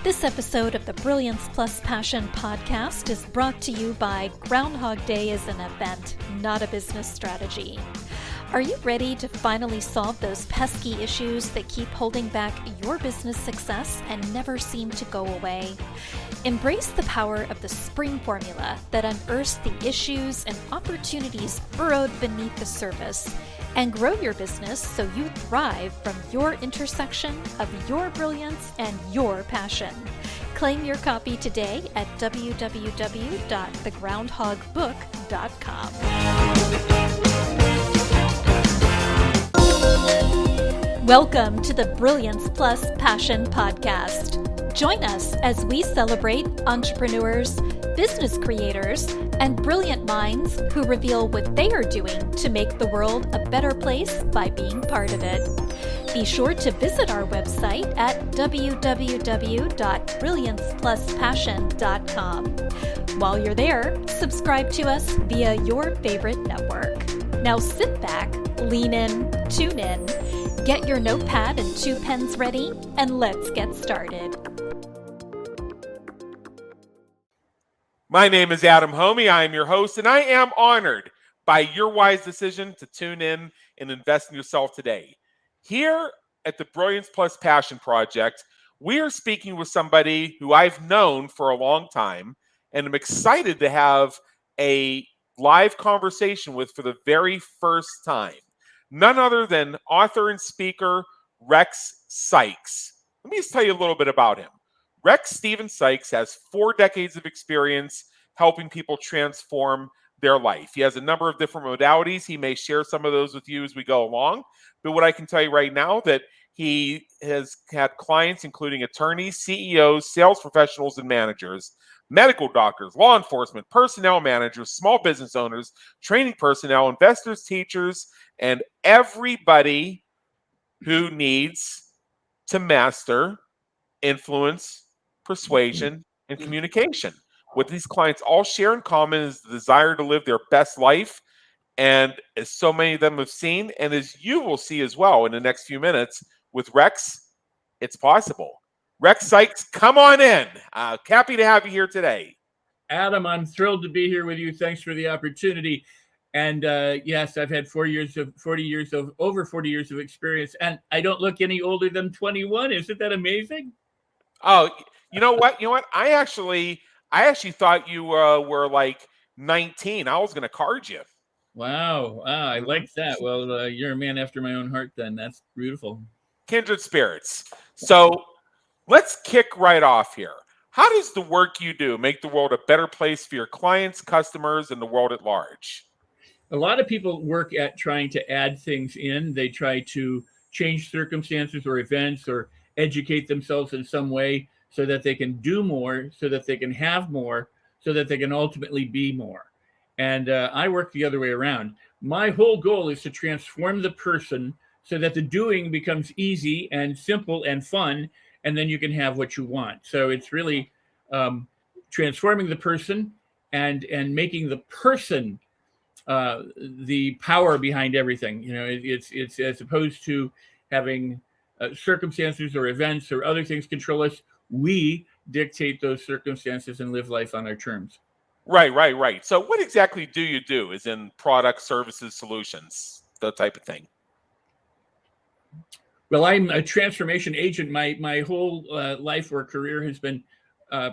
This episode of the Brilliance Plus Passion podcast is brought to you by Groundhog Day is an event, not a business strategy. Are you ready to finally solve those pesky issues that keep holding back your business success and never seem to go away? Embrace the power of the S.P.R.I.N.G formula that unearths the issues and opportunities burrowed beneath the surface, and grow your business so you thrive from your intersection of your brilliance and your passion. Claim your copy today at www.thegroundhogbook.com. Welcome to the Brilliance Plus Passion podcast. Join us as we celebrate entrepreneurs, business creators, and brilliant minds who reveal what they are doing to make the world a better place by being part of it. Be sure to visit our website at www.brilliancepluspassion.com. While you're there, subscribe to us via your favorite network. Now sit back, lean in, tune in, get your notepad and 2 pens ready, and let's get started. My name is Adam Homey. I am your host, and I am honored by your wise decision to tune in and invest in yourself today. Here at the Brilliance Plus Passion Project, we are speaking with somebody who I've known for a long time, and I'm excited to have a live conversation with for the very first time. None other than author and speaker Rex Sikes. Let me just tell you a little bit about him. Rex Steven Sikes has 4 decades of experience helping people transform their life. He has a number of different modalities. He may share some of those with you as we go along. But what I can tell you right now that he has had clients including attorneys, CEOs, sales professionals, and managers, medical doctors, law enforcement, personnel managers, small business owners, training personnel, investors, teachers, and everybody who needs to master influence, persuasion, and communication. What these clients all share in common is the desire to live their best life. And as so many of them have seen, and as you will see as well in the next few minutes with Rex, it's possible. Rex Sikes, come on in. Happy to have you here today. Adam, I'm thrilled to be here with you. Thanks for the opportunity. And yes, I've had over 40 years of experience, and I don't look any older than 21. Isn't that amazing? Oh, you know what? I actually thought you were like 19. I was going to card you. Wow. I like that. Well, you're a man after my own heart then. That's beautiful. Kindred spirits. So let's kick right off here. How does the work you do make the world a better place for your clients, customers, and the world at large? A lot of people work at trying to add things in. They try to change circumstances or events or educate themselves in some way so that they can do more, so that they can have more, so that they can ultimately be more. And I work the other way around. My whole goal is to transform the person so that the doing becomes easy and simple and fun, and then you can have what you want. So it's really transforming the person and making the person the power behind everything. It's as opposed to having circumstances or events or other things control us. We dictate those circumstances and live life on our terms. Right. So what exactly do you do? Is in products, services, solutions, that type of thing? Well, I'm a transformation agent. My whole life or career has been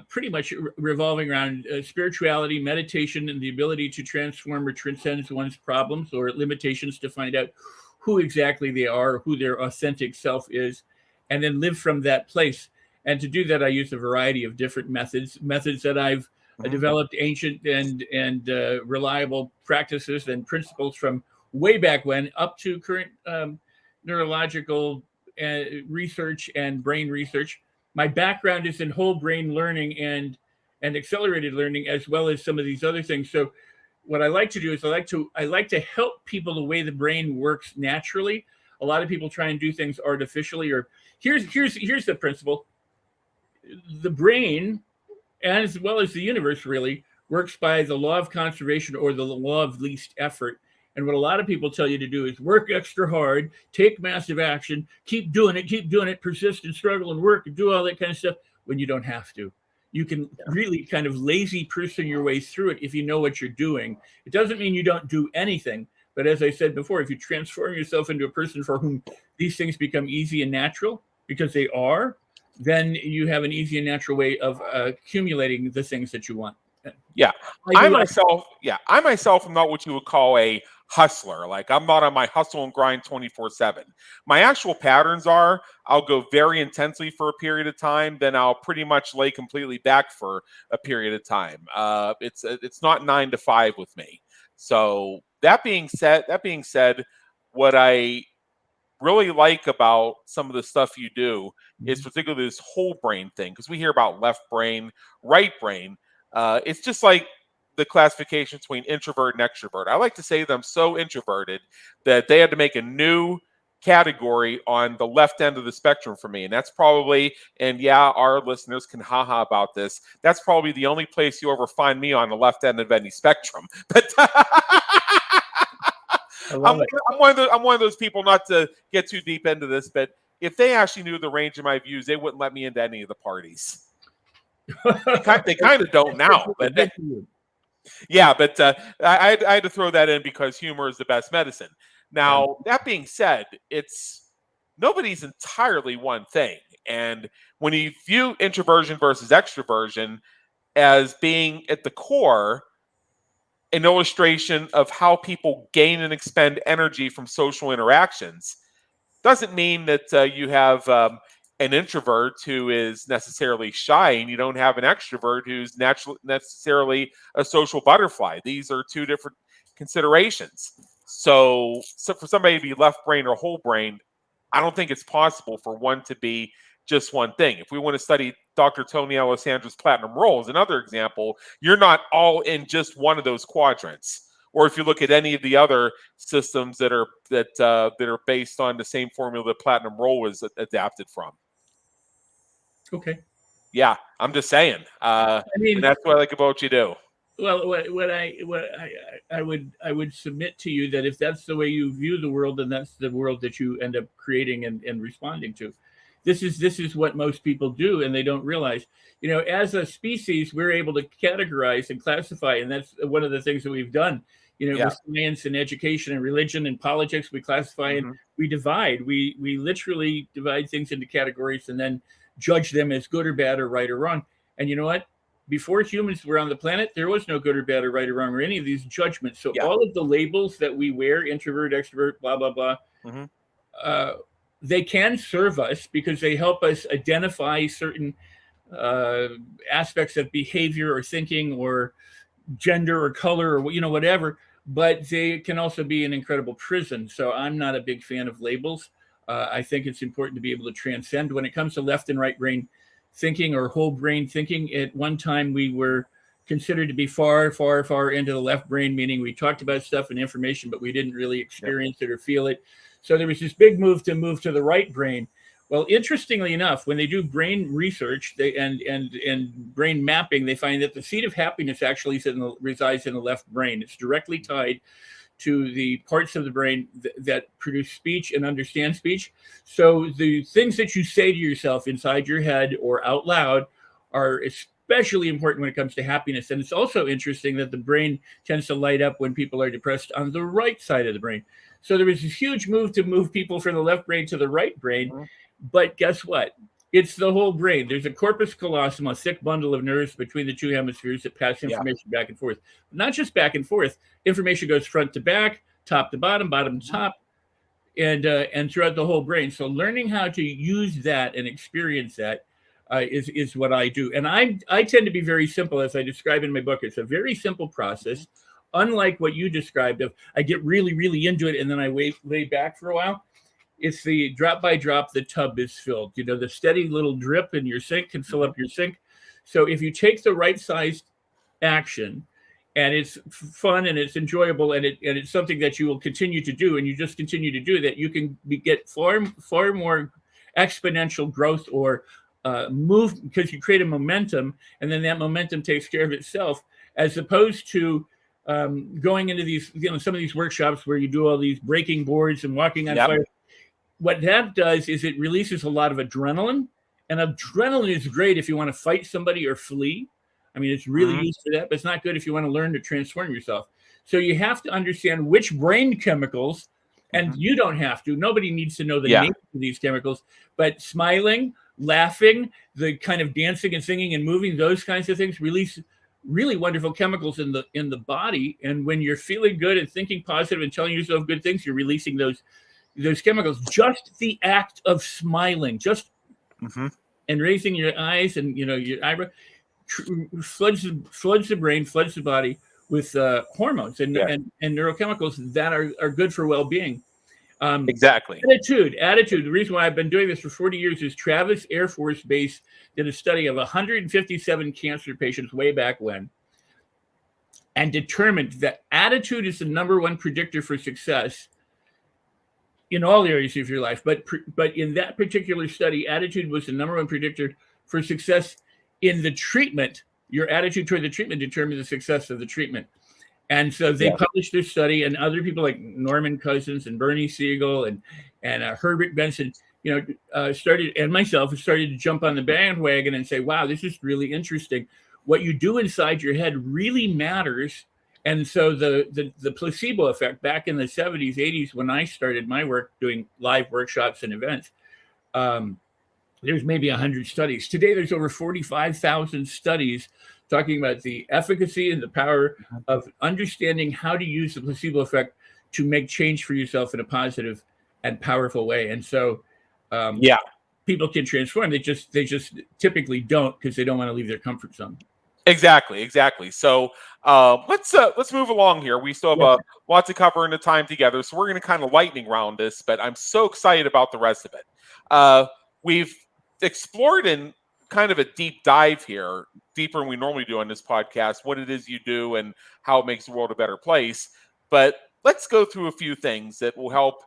pretty much revolving around spirituality, meditation, and the ability to transform or transcend one's problems or limitations to find out who exactly they are, who their authentic self is, and then live from that place. And to do that, I use a variety of different methods that I've developed, ancient and reliable practices and principles from way back when up to current neurological research and brain research. My background is in whole brain learning and accelerated learning, as well as some of these other things. So what I like to do is I like to help people the way the brain works naturally. A lot of people try and do things artificially. Or here's the principle. The brain, as well as the universe, really works by the law of conservation or the law of least effort. And what a lot of people tell you to do is work extra hard, take massive action, keep doing it, persist and struggle and work and do all that kind of stuff when you don't have to. You can really kind of lazy person your way through it if you know what you're doing. It doesn't mean you don't do anything. But as I said before, if you transform yourself into a person for whom these things become easy and natural, because they are, then you have an easy and natural way of accumulating the things that you want. Yeah. I myself am not what you would call a hustler. Like, I'm not on my hustle and grind 24/7. My actual patterns are, I'll go very intensely for a period of time, then I'll pretty much lay completely back for a period of time. It's not 9 to 5 with me. So that being said, what I really like about some of the stuff you do is particularly this whole brain thing, because we hear about left brain, right brain. It's just like the classification between introvert and extrovert. I like to say that I'm so introverted that they had to make a new category on the left end of the spectrum for me. And that's probably, and yeah, our listeners can haha about this, that's probably the only place you ever find me on the left end of any spectrum. But I'm one of those people, not to get too deep into this, but if they actually knew the range of my views, they wouldn't let me into any of the parties. They kind of don't now, but yeah, but I had to throw that in because humor is the best medicine. Now, that being said, nobody's entirely one thing. And when you view introversion versus extroversion as being at the core an illustration of how people gain and expend energy from social interactions, doesn't mean that you have an introvert who is necessarily shy, and you don't have an extrovert who's necessarily a social butterfly. These are two different considerations. So for somebody to be left brain or whole brain, I don't think it's possible for one to be just one thing. If we want to study Dr. Tony Alessandra's platinum role as another example, you're not all in just one of those quadrants. Or if you look at any of the other systems that are based on the same formula that platinum role was adapted from. Okay. Yeah, I'm just saying. I mean, and that's what I like about what you do. Well, what I would submit to you that if that's the way you view the world, then that's the world that you end up creating and responding to. This is what most people do, and they don't realize. You know, as a species, we're able to categorize and classify, and that's one of the things that we've done. You know, with science and education and religion and politics, we classify and we divide. We literally divide things into categories and then judge them as good or bad or right or wrong. And you know what? Before humans were on the planet, there was no good or bad or right or wrong or any of these judgments. So all of the labels that we wear, introvert, extrovert, blah, blah, blah, they can serve us because they help us identify certain aspects of behavior or thinking or gender or color or, you know, whatever. But they can also be an incredible prison. So I'm not a big fan of labels. I think it's important to be able to transcend. When it comes to left and right brain thinking or whole brain thinking, at one time we were considered to be far, far, far into the left brain, meaning we talked about stuff and information, but we didn't really experience it or feel it. So there was this big move to the right brain. Well, interestingly enough, when they do brain research and brain mapping, they find that the seat of happiness actually resides in the left brain. It's directly tied to the parts of the brain that produce speech and understand speech. So the things that you say to yourself inside your head or out loud are especially important when it comes to happiness. And it's also interesting that the brain tends to light up when people are depressed on the right side of the brain. So there was this huge move to move people from the left brain to the right brain. But guess what? It's the whole brain. There's a corpus callosum, a thick bundle of nerves between the two hemispheres that pass information back and forth. Not just back and forth. Information goes front to back, top to bottom, bottom to top, and throughout the whole brain. So learning how to use that and experience that is what I do. And I tend to be very simple, as I describe in my book. It's a very simple process, unlike what you described of I get really, really into it and then I lay back for a while. It's the drop by drop, the tub is filled. You know, the steady little drip in your sink can fill up your sink. So if you take the right sized action and it's fun and it's enjoyable and it's something that you will continue to do and you just continue to do that, you can get far more exponential growth or move because you create a momentum and then that momentum takes care of itself, as opposed to going into these, you know, some of these workshops where you do all these breaking boards and walking on fire. What that does is it releases a lot of adrenaline And adrenaline is great if you want to fight somebody or flee. I mean, it's really used for that, but it's not good if you want to learn to transform yourself. So you have to understand which brain chemicals, and you don't have to. Nobody needs to know the names of these chemicals, but smiling, laughing, the kind of dancing and singing and moving, those kinds of things release really wonderful chemicals in the body. And when you're feeling good and thinking positive and telling yourself good things, you're releasing those chemicals. Just the act of smiling, just and raising your eyes and your eyebrow floods the brain, floods the body with hormones and neurochemicals that are good for well-being. Exactly. Attitude. The reason why I've been doing this for 40 years is Travis Air Force Base did a study of 157 cancer patients way back when, and determined that attitude is the number one predictor for success in all areas of your life. But in that particular study, attitude was the number one predictor for success in the treatment. Your attitude toward the treatment determines the success of the treatment. And so they published their study, and other people like Norman Cousins and Bernie Siegel and Herbert Benson, started to jump on the bandwagon and say, wow, this is really interesting. What you do inside your head really matters. And so the placebo effect back in the 70s, 80s, when I started my work doing live workshops and events, there's maybe 100 studies. Today, there's over 45,000 studies talking about the efficacy and the power of understanding how to use the placebo effect to make change for yourself in a positive and powerful way. And so, people can transform. They just typically don't, because they don't want to leave their comfort zone. Exactly. So let's move along here. We still have lots to cover in the time together, so we're going to kind of lightning round this. But I'm so excited about the rest of it. We've explored in kind of a deep dive here, deeper than we normally do on this podcast, what it is you do and how it makes the world a better place. But let's go through a few things that will help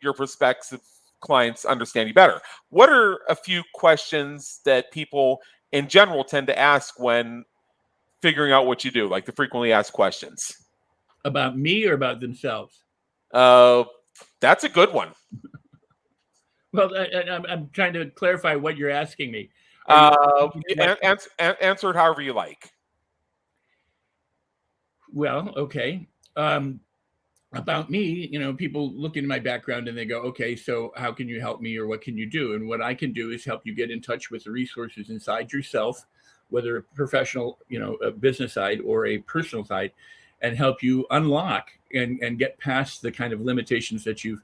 your prospective clients understand you better. What are a few questions that people in general tend to ask when figuring out what you do, like the frequently asked questions? About me or about themselves? That's a good one. Well, I'm trying to clarify what you're asking me. Answer it however you like. Well, okay. About me, people look into my background and they go, okay, so how can you help me, or what can you do? And what I can do is help you get in touch with the resources inside yourself, whether a professional, a business side or a personal side, and help you unlock and get past the kind of limitations that you've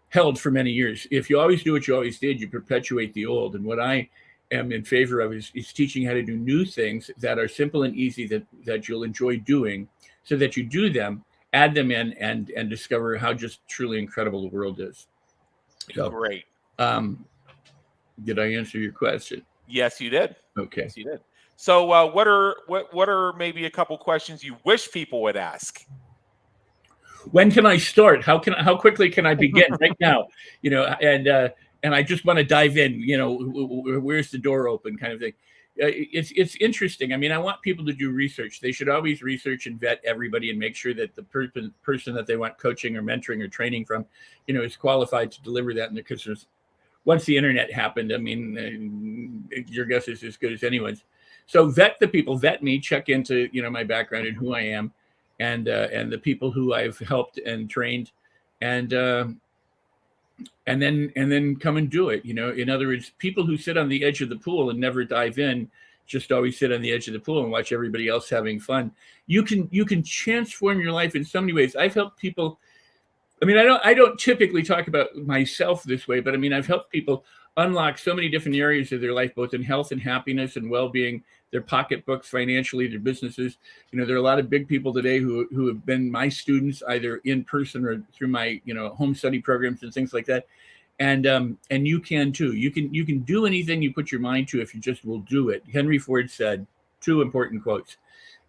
held for many years. If you always do what you always did, you perpetuate the old. And what I am in favor of is teaching how to do new things that are simple and easy that you'll enjoy doing, so that you do them, add them in, and discover how just truly incredible the world is. So, great. Did I answer your question? Yes, you did. Okay. Yes, you did. So what are maybe a couple questions you wish people would ask? When can I start? How quickly can I begin? Right now, and I just want to dive in, where's the door open, kind of thing. It's interesting. I mean, I want people to do research. They should always research and vet everybody and make sure that the person that they want coaching or mentoring or training from, is qualified to deliver that. Because once the internet happened, I mean, your guess is as good as anyone's. So vet the people, vet me, check into, my background and who I am, and the people who I've helped and trained, and then come and do it. In other words, people who sit on the edge of the pool and never dive in, just always sit on the edge of the pool and watch everybody else having fun. You can transform your life in so many ways. I've helped people. I mean, I don't typically talk about myself this way, but I mean, I've helped people unlock so many different areas of their life, both in health and happiness and well-being, their pocketbooks, financially, their businesses. There are a lot of big people today who have been my students, either in person or through my, home study programs and things like that. And you can too. You can do anything you put your mind to if you just will do it. Henry Ford said 2 important quotes.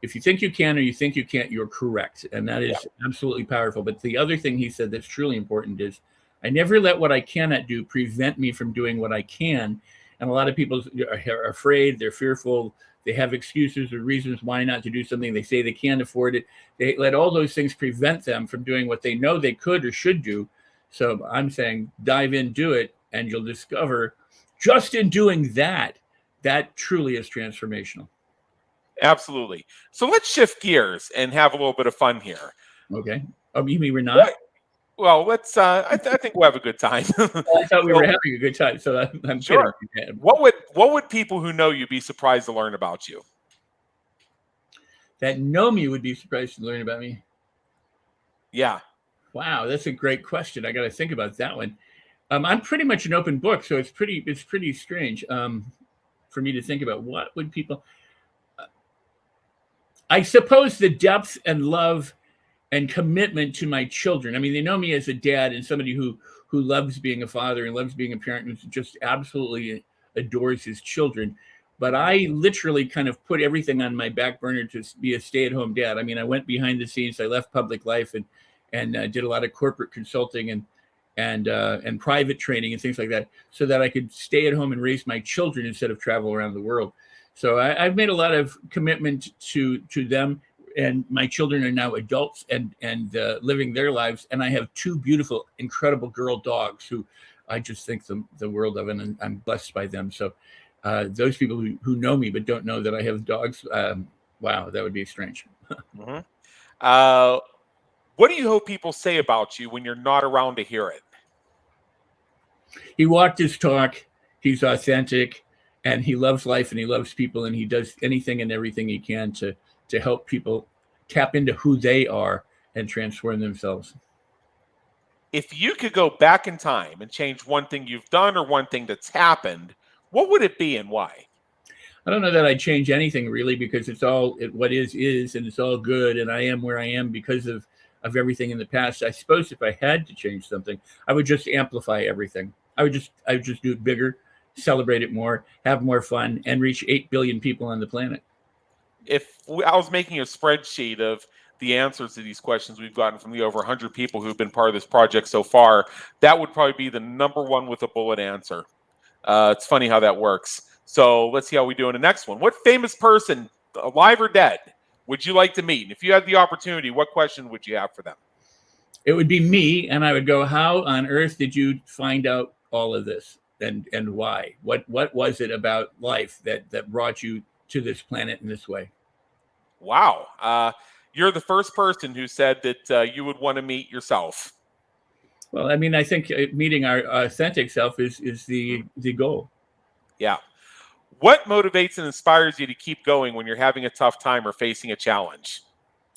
If you think you can or you think you can't, you're correct. And that is absolutely powerful. But the other thing he said that's truly important is, I never let what I cannot do prevent me from doing what I can. And a lot of people are afraid, they're fearful, they have excuses or reasons why not to do something. They say they can't afford it. They let all those things prevent them from doing what they know they could or should do. So I'm saying dive in, do it, and you'll discover just in doing that, that truly is transformational. Absolutely. So let's shift gears and have a little bit of fun here. Okay. Oh, you mean we're not? Well, let's. I think we'll have a good time. Well, I thought we were having a good time, so I'm Sure. kidding. What would people who know you be surprised to learn about you? That know me would be surprised to learn about me. Yeah. Wow, that's a great question. I got to think about that one. I'm pretty much an open book, so it's pretty strange for me to think about what would people. I suppose the depth and love and commitment to my children. I mean, they know me as a dad and somebody who loves being a father and loves being a parent and just absolutely adores his children. But I literally kind of put everything on my back burner to be a stay-at-home dad. I mean, I went behind the scenes. I left public life and did a lot of corporate consulting and private training and things like that, so that I could stay at home and raise my children instead of travel around the world. So I've made a lot of commitment to them, and my children are now adults and living their lives. And I have two beautiful, incredible girl dogs who I just think the world of, and I'm blessed by them. So those people who know me but don't know that I have dogs, wow, that would be strange. Mm-hmm. What do you hope people say about you when you're not around to hear it? He walked his talk. He's authentic, and he loves life, and he loves people, and he does anything and everything he can to help people tap into who they are and transform themselves. If you could go back in time and change one thing you've done or one thing that's happened, what would it be and why? I don't know that I'd change anything really, because it's all what is, and it's all good, and I am where I am because of everything in the past. I suppose if I had to change something, I would just amplify everything. I would just do it bigger, celebrate it more, have more fun, and reach 8 billion people on the planet. I was making a spreadsheet of the answers to these questions we've gotten from the over 100 people who've been part of this project so far, that would probably be the number one with a bullet answer. It's funny how that works. So let's see how we do in the next one. What famous person, alive or dead, would you like to meet? And if you had the opportunity, what question would you have for them? It would be me, and I would go, how on earth did you find out all of this, and why? What was it about life that brought you to this planet in this way? Wow. You're the first person who said that you would want to meet yourself. Well, I mean, I think meeting our authentic self is the goal. Yeah. What motivates and inspires you to keep going when you're having a tough time or facing a challenge?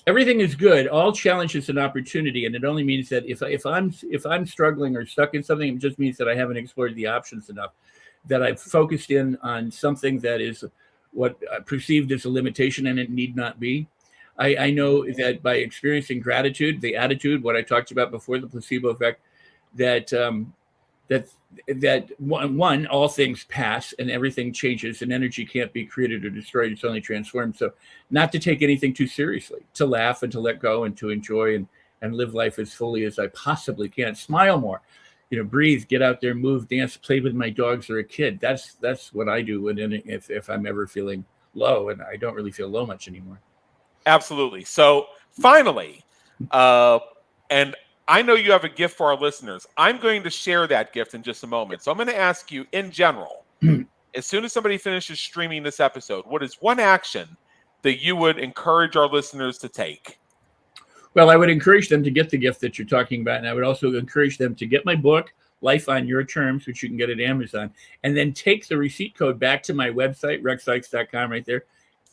Everything is good. All challenge is an opportunity, and it only means that if I'm struggling or stuck in something, it just means that I haven't explored the options enough, that I've focused in on something that is what I perceived as a limitation, and it need not be. I know that by experiencing gratitude, the attitude, what I talked about before, the placebo effect, that one, all things pass and everything changes, and energy can't be created or destroyed. It's only transformed. So not to take anything too seriously, to laugh and to let go and to enjoy and live life as fully as I possibly can. Smile more, breathe, get out there, move, dance, play with my dogs or a kid. That's what I do if I'm ever feeling low, and I don't really feel low much anymore. Absolutely. So finally, and I know you have a gift for our listeners. I'm going to share that gift in just a moment. So I'm going to ask you in general, as soon as somebody finishes streaming this episode, what is one action that you would encourage our listeners to take? Well, I would encourage them to get the gift that you're talking about. And I would also encourage them to get my book, Life on Your Terms, which you can get at Amazon, and then take the receipt code back to my website, rexsikes.com right there,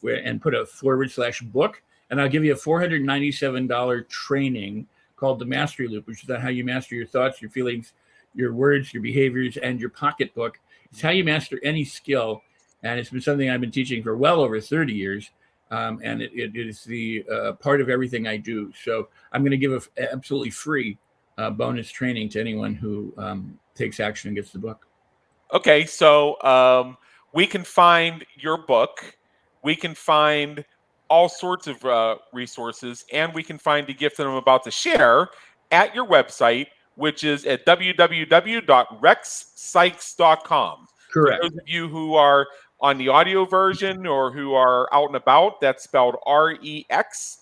and put a /book. And I'll give you a $497 training called the Mastery Loop, which is how you master your thoughts, your feelings, your words, your behaviors, and your pocketbook. It's how you master any skill. And it's been something I've been teaching for well over 30 years. And it is the part of everything I do. So I'm going to give an absolutely free bonus training to anyone who takes action and gets the book. Okay, so we can find your book. We can find all sorts of resources, and we can find the gift that I'm about to share at your website, which is at www.rexsikes.com. Correct. For those of you who are on the audio version or who are out and about, that's spelled REXSIKES.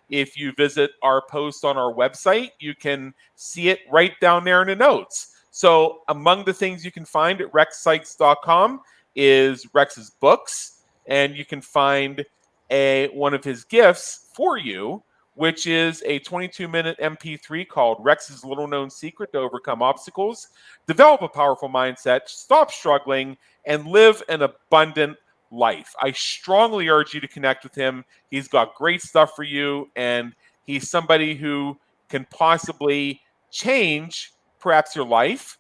If you visit our post on our website, you can see it right down there in the notes. So among the things you can find at rexsikes.com is Rex's books, and you can find one of his gifts for you, which is a 22-minute MP3 called Rex's Little Known Secret to Overcome Obstacles, Develop a Powerful Mindset, Stop Struggling, and Live an Abundant Life. I strongly urge you to connect with him. He's got great stuff for you, and he's somebody who can possibly change perhaps your life,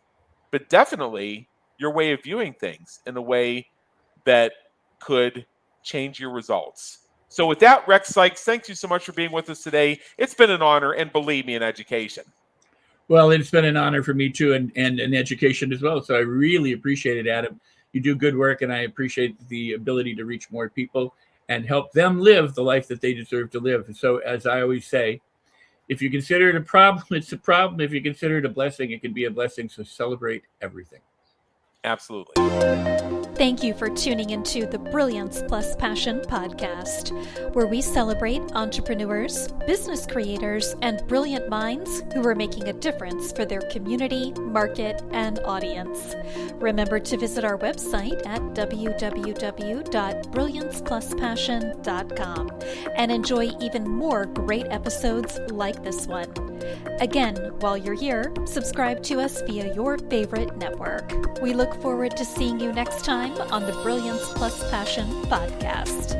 but definitely your way of viewing things in a way that could change your results. So with that, Rex Sikes, thank you so much for being with us today. It's been an honor, and believe me, in education. Well, it's been an honor for me too, and in education as well. So I really appreciate it, Adam. You do good work, and I appreciate the ability to reach more people and help them live the life that they deserve to live. So as I always say, if you consider it a problem, it's a problem. If you consider it a blessing, it can be a blessing. So celebrate everything. Absolutely. Thank you for tuning into the Brilliance Plus Passion podcast, where we celebrate entrepreneurs, business creators, and brilliant minds who are making a difference for their community, market, and audience. Remember to visit our website at www.brilliancepluspassion.com and enjoy even more great episodes like this one. Again, while you're here, subscribe to us via your favorite network. We look forward to seeing you next time on the Brilliance Plus Passion podcast.